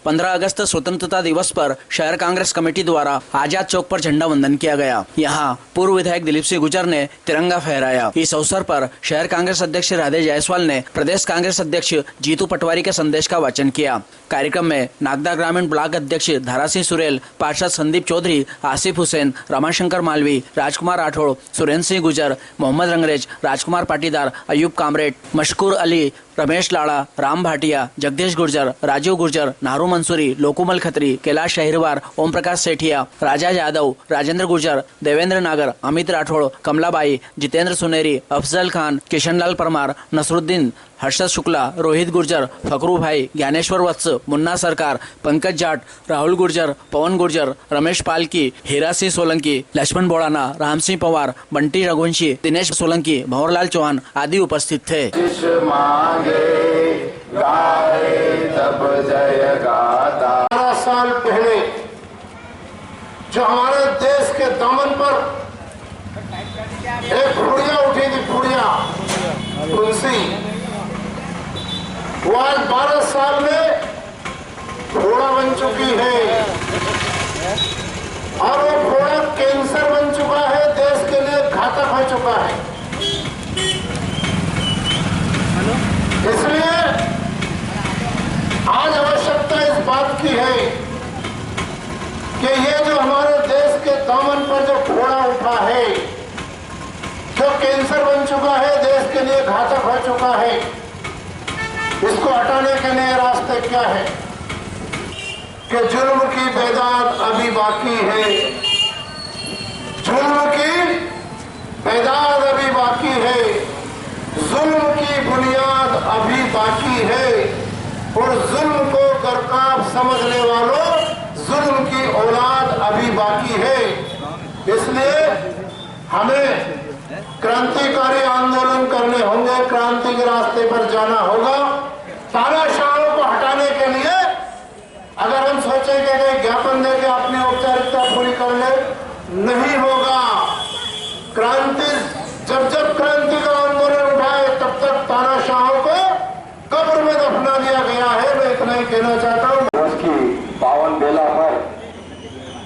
15 अगस्त स्वतंत्रता दिवस पर शहर कांग्रेस कमेटी द्वारा आजाद चौक पर झंडा वंदन किया गया। यहाँ पूर्व विधायक दिलीप सिंह गुर्जर ने तिरंगा फहराया। इस अवसर पर शहर कांग्रेस अध्यक्ष राधे जायसवाल ने प्रदेश कांग्रेस अध्यक्ष जीतू पटवारी के संदेश का वाचन किया। कार्यक्रम में नागदा ग्रामीण ब्लॉक अध्यक्ष धारासिंह सुरेल, पार्षद संदीप चौधरी, आसिफ हुसैन, रमाशंकर मालवी, राजकुमार राठौड़, सुरेंद्र सिंह गुर्जर, मोहम्मद रंगरेज, राजकुमार पाटीदार, अयूब कामरेड, मशकूर अली, रमेश लाड़ा, राम भाटिया, जगदीश गुर्जर, राजीव गुर्जर, नारू मंसूरी, लोकुमल खत्री, कैलाश शाहिरवार, ओम प्रकाश सेठिया, राजा यादव, राजेंद्र गुर्जर, देवेंद्र नागर, अमित राठौड़, कमलाबाई, जितेंद्र सुनेरी, अफजल खान, किशनलाल परमार, नसरुद्दीन, हर्षद शुक्ला, रोहित गुर्जर, फकरू भाई, ज्ञानेश्वर वत्स, मुन्ना सरकार, पंकज जाट, राहुल गुर्जर, पवन गुर्जर, रमेश पालकी, हीरा सिंह सोलंकी, लक्ष्मण बोड़ाना, राम सिंह पवार, बंटी रघुवंशी, दिनेश सोलंकी, भंवरलाल चौहान आदि उपस्थित थे। तब जय गाता। 12 साल पहले जो हमारे देश के दामन पर एक फुड़िया उठी थी, फुड़िया तुलसी, वो आज 12 साल में घोड़ा बन चुकी है और वो घोड़ा कैंसर बन चुका है, देश के लिए घातक हो चुका है। इसलिए आज आवश्यकता इस बात की है कि ये जो हमारे देश के दामन पर जो घोड़ा उठा है, जो कैंसर बन चुका है, देश के लिए घातक हो चुका है, इसको हटाने के लिए रास्ते क्या है कि जुल्म की बेदाद अभी बाकी है, जुल्म की बेदाद अभी बाकी है, जुल्म की बुनियाद अभी बाकी है और जुल्म को गरकाब समझने वालों, जुल्म की औलाद अभी बाकी है। इसलिए हमें क्रांतिकारी आंदोलन करने होंगे, क्रांति के रास्ते पर जाना होगा। तानाशाहों को हटाने के लिए अगर हम सोचेंगे कि ज्ञापन देके अपनी औपचारिकता पूरी कर ले, नहीं होगा। क्रांति जब क्रांति का आंदोलन उठाए तब तक तानाशाहों को कब्र में दफना दिया गया है। मैं इतना ही कहना चाहता हूँ। उसकी पावन बेला पर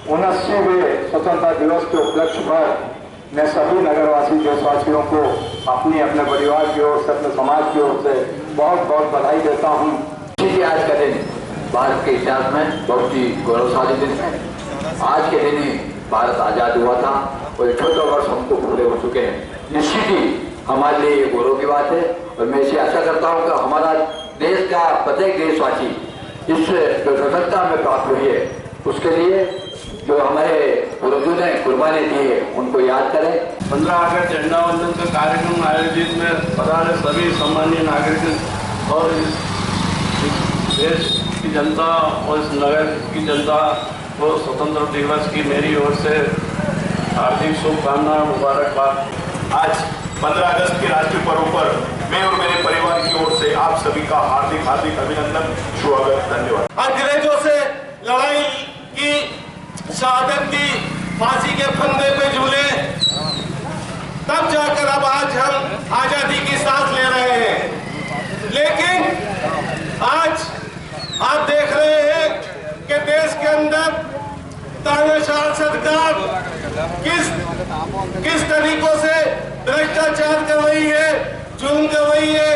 79वें स्वतंत्रता दिवस के उपलक्ष्य पर मैं सभी नगरवासी देशवासियों को अपने परिवार की ओर से, अपने समाज की ओर से बहुत बहुत बधाई देता हूँ। आज का दिन भारत के इतिहास में बहुत ही गौरवशाली दिन है। आज के दिन ही भारत आजाद हुआ था और 14 वर्ष हमको पूरे हो चुके हैं। निश्चित ही हमारे लिए ये गौरव की बात है और मैं इसे आशा करता हूँ कि हमारा देश का प्रत्येक देशवासी इस जो स्वतंत्रता में प्राप्त हुई है उसके लिए जो हमारे पूर्वजों ने कुर्बानी दी है उनको याद करें। 15 अगस्त झंडा वंदन का कार्यक्रम आयोजित में पधारे सभी सम्मानीय नागरिक और इस देश की जनता और इस नगर की जनता को स्वतंत्र दिवस की मेरी ओर से हार्दिक शुभकामना, मुबारकबाद। आज 15 अगस्त के राष्ट्रीय पर्व पर मैं और मेरे परिवार की ओर से आप सभी का हार्दिक हार्दिक अभिनंदन, स्वागत, धन्यवाद। अंग्रेजों से लड़ाई की शहादत की, फांसी के फंदे पे झूले, तब जाकर अब आज हम आजादी की सांस ले रहे हैं। लेकिन आज आप देख रहे हैं कि देश के अंदर तानाशाह सरकार किस तरीकों से भ्रष्टाचार कर रही है, जुल्म कर रही है।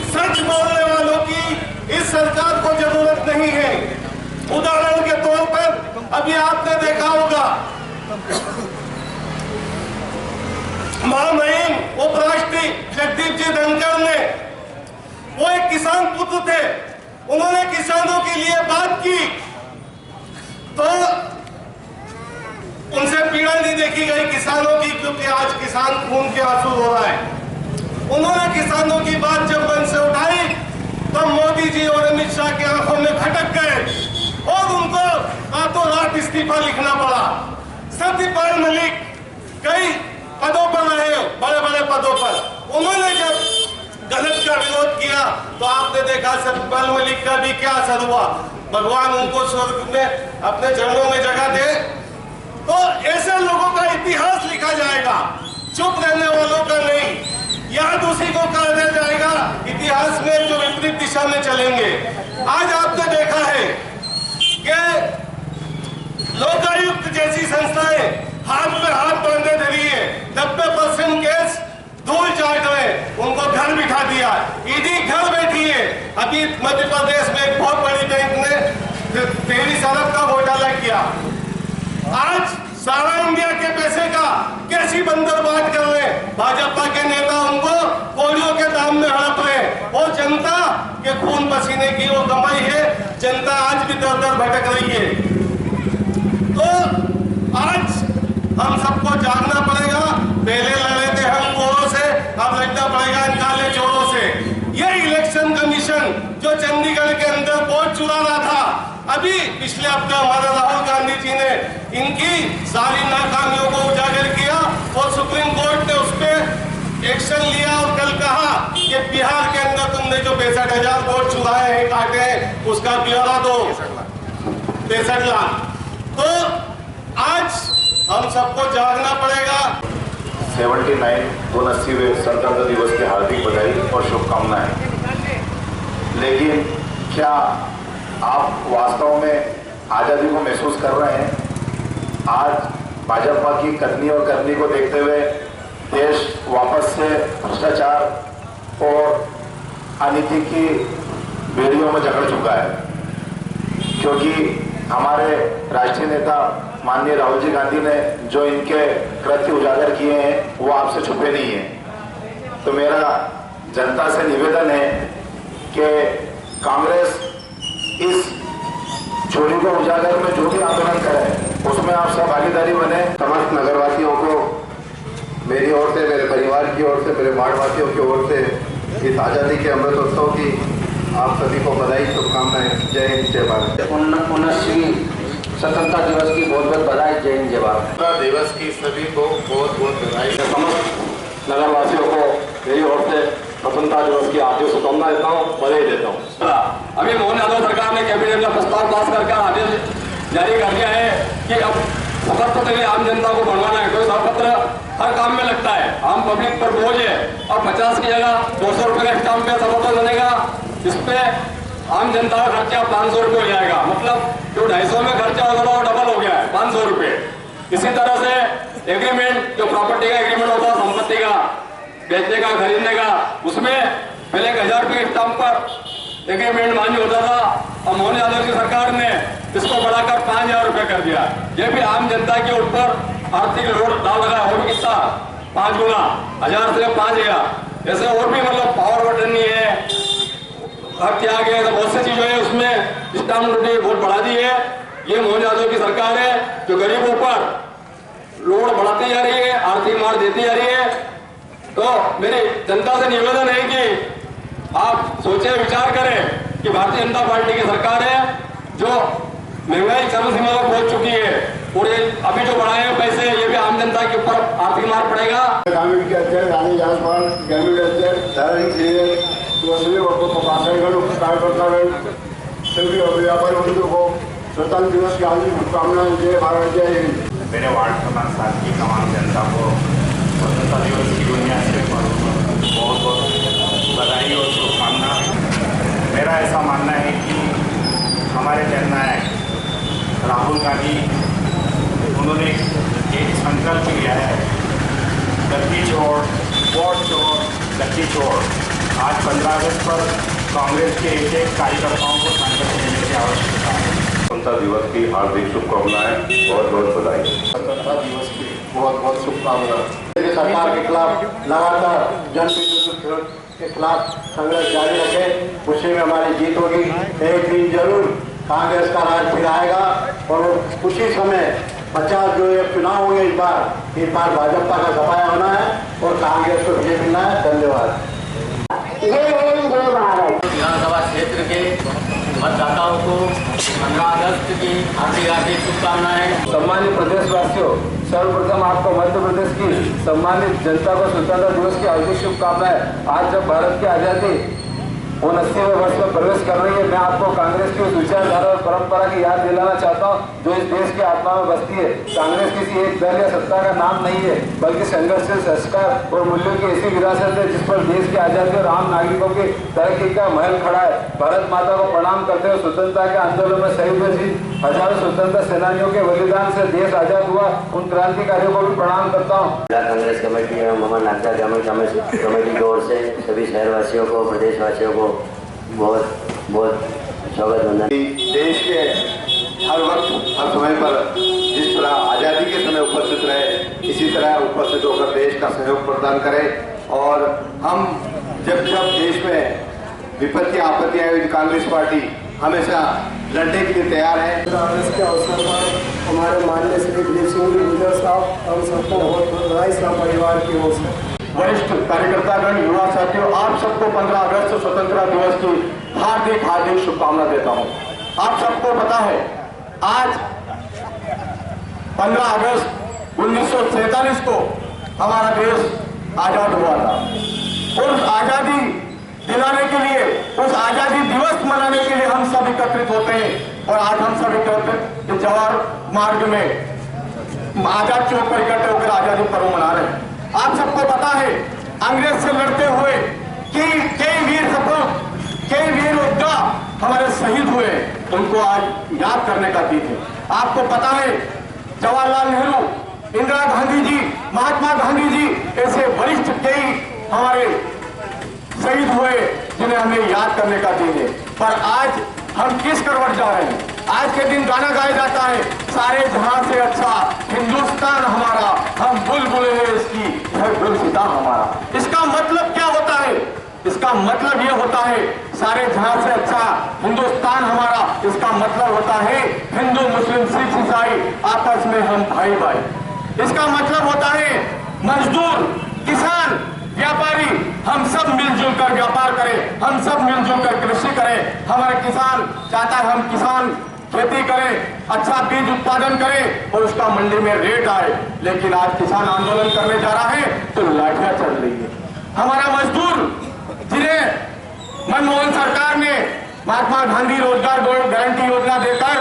सच बोलने वालों की इस सरकार को जरूरत नहीं है। उदाहरण के तौर पर अभी आपने देखा होगा महामहिम उपराष्ट्रपति जगदीप जी धनखड़ ने, वो एक किसान पुत्र थे, उन्होंने किसानों के लिए बात की तो उनसे पीड़ा नहीं देखी गई किसानों की, क्योंकि आज किसान खून के आंसू रो रहा है। उन्होंने किसानों की बात जब मन से उठाई तब मोदी जी और अमित शाह की आंखों में खटक गए और उनको रातों रात इस्तीफा लिखना पड़ा। सत्यपाल मलिक कई पदों पर रहे, बड़े बड़े पदों पर, उन्होंने जब गलत का विरोध किया तो आपने देखा सत्यपाल मलिक का भी क्या असर हुआ। भगवान उनको स्वर्ग में अपने चरणों में जगह दे। तो ऐसे लोगों का इतिहास लिखा जाएगा, चुप रहने वालों का नहीं। याद उसी को कर दिया जाएगा इतिहास में जो विपरीत दिशा में चलेंगे। आज आपने देखा है कि लोकायुक्त जैसी संस्थाएं हाथ पे हाथ बांधे धरी है, 90% केस धूल चाट रहे, उनको घर बिठा दिया, ईडी घर बैठी है। अभी मध्य प्रदेश में एक बहुत बड़ी बैंक ने 23 अरब का घोटाला किया। आज सारा इंडिया के पैसे का कैसी बंदरबांट कर रहे, भाजपा के नेता उनको कोड़ियों के दाम में हड़प रहे। वो जनता के खून पसीने की वो कमाई है, जनता आज भी दर दर भटक रही है। तो आज हम सबको जागना पड़ेगा। पहले लड़े थे हम गोरों से, अब लड़ना पड़ेगा इन काले चोरों से। ये इलेक्शन कमीशन जो चंडीगढ़ के अंदर वोट चुरा रहा था, अभी पिछले हफ्ते हमारे राहुल गांधी जी ने इनकी सारी नाकामियों को उजागर किया और सुप्रीम कोर्ट ने उस पर एक्शन लिया और कल कहा कि बिहार के अंदर तुमने जो 65,000 वोट चुराए हैं, काटे हैं, उसका ब्यौरा दो, 63 लाख। तो आज हम सबको जागना पड़ेगा। 79वें स्वतंत्रता दिवस की हार्दिक बधाई और शुभकामनाएं। लेकिन क्या आप वास्तव में आज़ादी को महसूस कर रहे हैं? आज भाजपा की कथनी और करनी को देखते हुए देश वापस से भ्रष्टाचार और अनीति की बेड़ियों में जकड़ चुका है, क्योंकि हमारे राष्ट्रीय नेता माननीय राहुल जी गांधी ने जो इनके कृत्य उजागर किए हैं वो आपसे छुपे नहीं हैं। तो मेरा जनता से निवेदन है कि कांग्रेस इस चोरी को उजागर में जो भी आंदोलन करे उसमें आप सब भागीदारी बने। समस्त नगरवासियों को मेरी ओर से, मेरे परिवार की ओर से, मेरे वार्डवासियों की ओर से इस आज़ादी के अमृत उत्सव की आप सभी को बधाई, शुभकामनाएं। जय हिंद, जय भारत। 79वीं स्वतंत्रता दिवस की बहुत बहुत बधाई। जय हिंद, जय भारत। स्वतंत्रता दिवस की सभी को बहुत बहुत बधाई। समस्त नगरवासियों को मेरी ओर से स्वतंत्रता दिवस की हार्दिक शुभकामनाएं देता हूँ, बधाई देता हूँ। अभी मोहन यादव सरकार ने कैबिनेट में प्रस्ताव पास करके आदेश जारी कर दिया है कि अब फकत पत्र आम जनता को बनवाना है। कोई पत्र हर काम में लगता है, आम पब्लिक पर बोझ है। और 50 की जगह 200 रुपये का स्टाम्प पे पत्र बनेगा, इस पे आम जनता का खर्चा 500 रुपये हो जाएगा। मतलब जो 250 में खर्चा होगा वो डबल हो गया है, 500 रुपये। इसी तरह से एग्रीमेंट, जो प्रॉपर्टी का एग्रीमेंट होता है, संपत्ति का बेचने का, खरीदने का, उसमें पहले 1000 रुपये के स्टाम्प पर एग्रीमेंट मान्य होता था और मोहन यादव की सरकार ने इसको बढ़ाकर 5000 रुपये कर दिया। ये भी आम जनता के ऊपर आर्थिक लोड डाल रहा है। और भी कितना 5 गुना, 1000 से 5000। ऐसे और भी मतलब पावर बटन नहीं है, हक त्याग है, तो बहुत सी चीजें हैं उसमें स्टाम्प ड्यूटी बहुत बढ़ा दी है। ये मोहन यादव की सरकार है जो गरीबों पर लोड बढ़ाती जा रही है, आर्थिक मार देती जा रही है। तो मेरी जनता से निवेदन है कि आप सोचे विचार करें कि भारतीय जनता पार्टी की सरकार है जो महंगाई चरम सीमा पर पहुंच चुकी है और ये अभी जो बढ़ाए हैं पैसे, ये भी आम जनता के ऊपर आर्थिक मार पड़ेगा। ग्रामीण के अध्यक्ष रानी जायसवाल, ग्रामीण अध्यक्ष धारण सिंह, कार्यकर्तागण, सभी व्यापारी बंधु को स्वतंत्रता दिवस की हार्दिक शुभकामनाएं। जय भारत, जय हिंद। मेरे वार्ड क्रमांक 7 की तमाम जनता को स्वतंत्रता दिवस की दुनिया से बहुत बहुत बधाई और शुभकामना। मेरा ऐसा मानना है कि हमारे जननायक राहुल गांधी, उन्होंने एक संकल्प लिया है, गद्दी छोड़, वोट छोड़, गद्दी छोड़। आज 15 अगस्त पर कांग्रेस के एक कार्यकर्ताओं को संकल्प लेने की आवश्यकता है। स्वतंत्रता दिवस की हार्दिक शुभकामनाएं, बहुत बहुत बधाई। स्वतंत्रता दिवस की बहुत बहुत शुभकामनाएं। सरकार के खिलाफ लगातार जनविरोध के खिलाफ संघर्ष जारी रखे, उसी में हमारी जीत होगी। एक दिन जरूर कांग्रेस का राज फिर आएगा और उसी समय 50 जो ये चुनाव होंगे इस बार भाजपा का सफाया होना है और कांग्रेस को विजय मिलना है। धन्यवाद। विधानसभा क्षेत्र के मतदाताओं को 15 अगस्त की हार्दिक शुभकामनाएं। सम्मानित प्रदेशवासियों, सर्वप्रथम आपको मध्य प्रदेश की सम्मानित जनता को स्वतंत्रता दिवस की हार्दिक शुभकामनाएं। आज जब भारत की आज़ादी 79वें वर्ष में प्रवेश कर रही है। मैं आपको कांग्रेस की उस विचारधारा और परंपरा की याद दिलाना चाहता हूँ जो इस देश की आत्मा में बसती है। कांग्रेस किसी एक दल या सत्ता का नाम नहीं है, बल्कि संघर्षशील संस्कार और मूल्यों की ऐसी विरासत है जिस पर देश की आजादी और आम नागरिकों की तरक्की का महल खड़ा है। भारत माता को प्रणाम करते हुए स्वतंत्रता के आंदोलन में शहीद हुए हजारों स्वतंत्रता सेनानियों के बलिदान से देश आजाद हुआ, उन क्रांतिकारियों को भी प्रणाम करता हूँ। कांग्रेस कमेटी एवं अमर नागदा ग्रामीण कमेटी की ओर से सभी शहरवासियों को, प्रदेशवासियों को बहुत बहुत स्वागत वंदन। देश के हर वक्त हर समय पर जिस तरह आज़ादी के समय उपस्थित रहे, इसी तरह उपस्थित होकर देश का सहयोग प्रदान करें। और हम जब देश में विपत्ति आपत्ति आए, कांग्रेस पार्टी हमेशा लड़ने के लिए तैयार है। कांग्रेस के अवसर पर हमारे माननीय श्री दिलीप सिंह गुजर साहब हम सबको बहुत बधाई साहब परिवार की ओर से। वरिष्ठ कार्यकर्तागण, युवा साथियों, आप सबको 15 अगस्त स्वतंत्रता दिवस की हार्दिक हार्दिक शुभकामना देता हूं। आप सबको पता है आज 15 अगस्त 1947 को हमारा देश आजाद हुआ था। उस आजादी दिलाने के लिए, उस आजादी दिवस मनाने के लिए हम सब एकत्रित होते हैं और आज हम सब एकत्रित जवाहर मार्ग में आजाद चौक पर इकट्ठे होकर आजादी पर्व मना रहे हैं। आप सबको पता है अंग्रेज से लड़ते हुए कई वीर सपूत, कई वीर योद्धा हमारे शहीद हुए, उनको आज याद करने का दिन है। आपको पता है जवाहरलाल नेहरू, इंदिरा गांधी जी, महात्मा गांधी जी ऐसे वरिष्ठ कई हमारे शहीद हुए जिन्हें हमें याद करने का दिन है। पर आज हम किस करवट जा रहे हैं? आज के दिन गाना गाया जाता है, सारे जहां से अच्छा हिंदुस्तान हमारा, हम बुलबुल है इसकी है गुलसिता हमारा। इसका मतलब क्या होता है? इसका मतलब ये होता है सारे जहां से अच्छा हिंदुस्तान हमारा। इसका मतलब होता है हिंदू मुस्लिम सिख ईसाई आपस में हम भाई भाई। इसका मतलब होता है मजदूर, किसान, व्यापारी, हम सब मिलजुल कर व्यापार करें, हम सब मिलजुल कर कृषि करें। हमारे किसान चाहता है हम किसान खेती करें, अच्छा बीज उत्पादन करें और उसका मंडी में रेट आए। लेकिन आज किसान आंदोलन करने जा रहा है तो लाठियां चल रही है। हमारा मजदूर जिन्हें मनमोहन सरकार ने महात्मा गांधी रोजगार गारंटी योजना देकर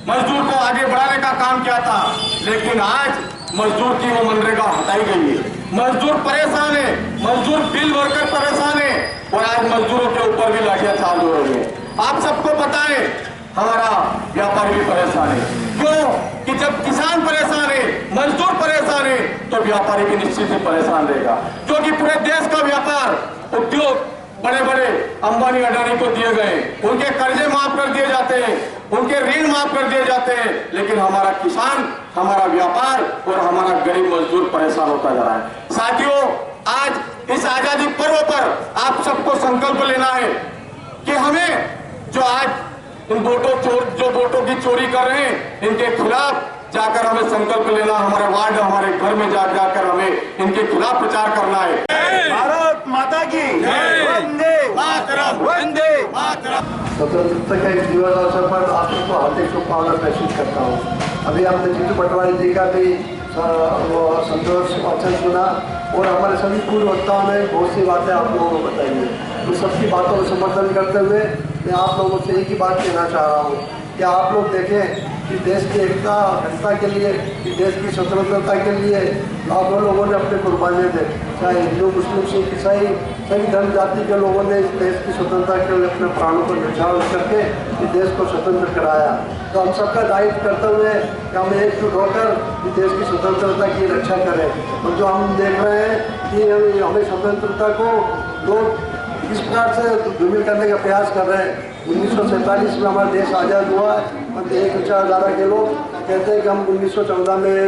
मजदूर को आगे बढ़ाने का काम किया था, लेकिन आज मजदूर की वो मनरेगा हटाई गई है। मजदूर परेशान है, मजदूर बिल वर्कर परेशान है और आज मजदूरों के ऊपर भी लाठियां चालू हो रही है। आप सबको पता है हमारा व्यापारी भी परेशान है। क्यों? कि जब किसान परेशान है, मजदूर परेशान है तो व्यापारी भी निश्चित ही परेशान रहेगा, क्योंकि पूरे देश का व्यापार उद्योग बड़े बड़े अंबानी अडानी को दिए गए, उनके कर्जे माफ कर दिए जाते हैं, उनके ऋण माफ कर दिए जाते हैं, लेकिन हमारा किसान, हमारा व्यापार और हमारा गरीब मजदूर परेशान होता जा रहा है। साथियों, आज इस आजादी पर्व पर आप सबको संकल्प लेना है कि हमें जो आज इन जो वोटों की चोरी कर रहे हैं इनके खिलाफ जाकर हमें संकल्प लेना, हमारे वार्ड, हमारे घर में जाकर हमें इनके खिलाफ प्रचार करना है। भारत माता की वंदे मातरम, वंदे मातरम। स्वतंत्रता के दिवस अवसर पर आप सबको हार्दिक शुभकामना प्रेषित करता हूँ। अभी हमने जीतू पटवारी जी का भी संतोष वाचन सुना और हमारे सभी पूर्व वक्ताओं ने बहुत सी बातें आप लोगों को बताई है। तो सबकी बातों को समर्थन करते हुए मैं आप लोगों से एक ही बात कहना चाह रहा हूँ कि आप लोग देखें कि देश की एकता अखंडता के लिए, कि देश की स्वतंत्रता के लिए लाखों लोगों ने अपने कुर्बानियाँ दी, चाहे हिंदू, मुस्लिम, सिख, ईसाई, सभी धर्म जाति के लोगों ने इस देश की स्वतंत्रता के लिए अपने प्राणों को न्यौछावर करके इस देश को स्वतंत्र कराया। तो हम सबका दायित्व करते हुए कि हम एकजुट होकर इस देश की स्वतंत्रता की रक्षा करें। और जो हम देख रहे हैं कि हमें स्वतंत्रता को लोग इस प्रकार से धूमिल करने का प्रयास कर रहे हैं। 1947 में हमारा देश आज़ाद हुआ और एक विचारधारा के लोग कहते हैं कि हम 1914 में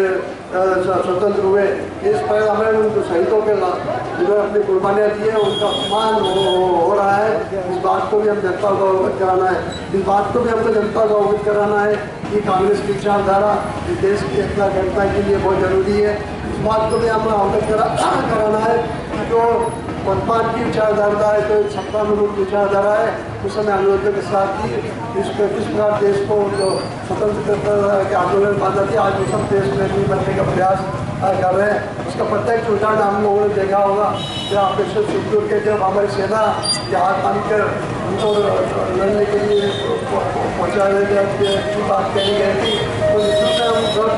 स्वतंत्र हुए। इस पर हमें उन शहीदों के जो अपनी कुर्बानियाँ दी है उनका अपमान हो रहा है। इस बात को भी हम जनता को अवगत कराना है, इस बात को भी हमको जनता को अवगत कराना है कि कांग्रेस की विचारधारा इस देश की एकता अखंडता के लिए बहुत जरूरी है। इस बात को भी हमें अवगत कराना है कि जो वर्तमान की विचारधारा है तो सत्ता में रूप विचारधारा है, उस समय अनुरोध के साथ ही किस प्रकार देश को जो स्वतंत्र के आंदोलन बाधा थी आज वो सब देश में बनने का प्रयास कर रहे हैं। इसका प्रत्यक्ष उदाहरण हम लोगों ने देखा होगा कि ऑपरेशन सिंदूर के जब हमारी सेना के हाथ बांधकर उनको लड़ने के लिए पहुँचाने की बात कही गई थी, तो इसमें हम सब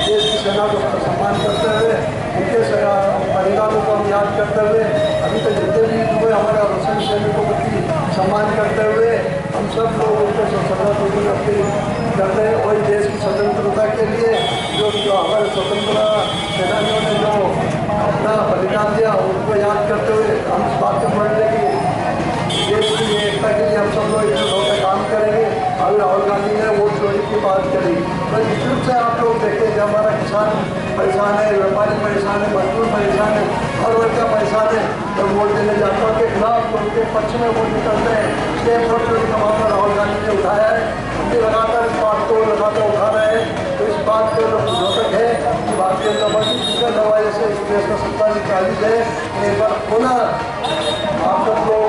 देश की सेना को सम्मान करते हुए उनके परिवारों को हम याद करते हुए अभी तक जितने भी हुए हमारे रोशन सैनिकों को भी सम्मान करते हुए हम सब लोग उनको श्रद्धापूर्वक अपनी करते हैं। और देश की स्वतंत्रता के लिए जो हमारे स्वतंत्रता सेनानियों ने जो अपना बलिदान दिया उनको याद करते हुए हम इस बात को पढ़ने की देश की एकता के लिए हम सब लोग एकजुट होकर काम करेंगे। अभी राहुल गांधी ने वोट चोरी की बात करी, तो निश्चित से आप लोग देखें कि हमारा किसान परेशान है, व्यापारी परेशान है, मजदूर परेशान है, हर वर्ग का परेशान है। तो वोट देने जाता के खिलाफ उनके पक्ष में वोट निकलते हैं। इसलिए वोट चोरी का मामला राहुल गांधी ने उठाया है, हम भी लगातार इस बात को लगातार उठा रहे हैं। तो इस बात को द्योतक है कि भारतीय जनता पार्टी जिसका दवाई से इस देश का 47 है। एक बार पुनः आप सब लोग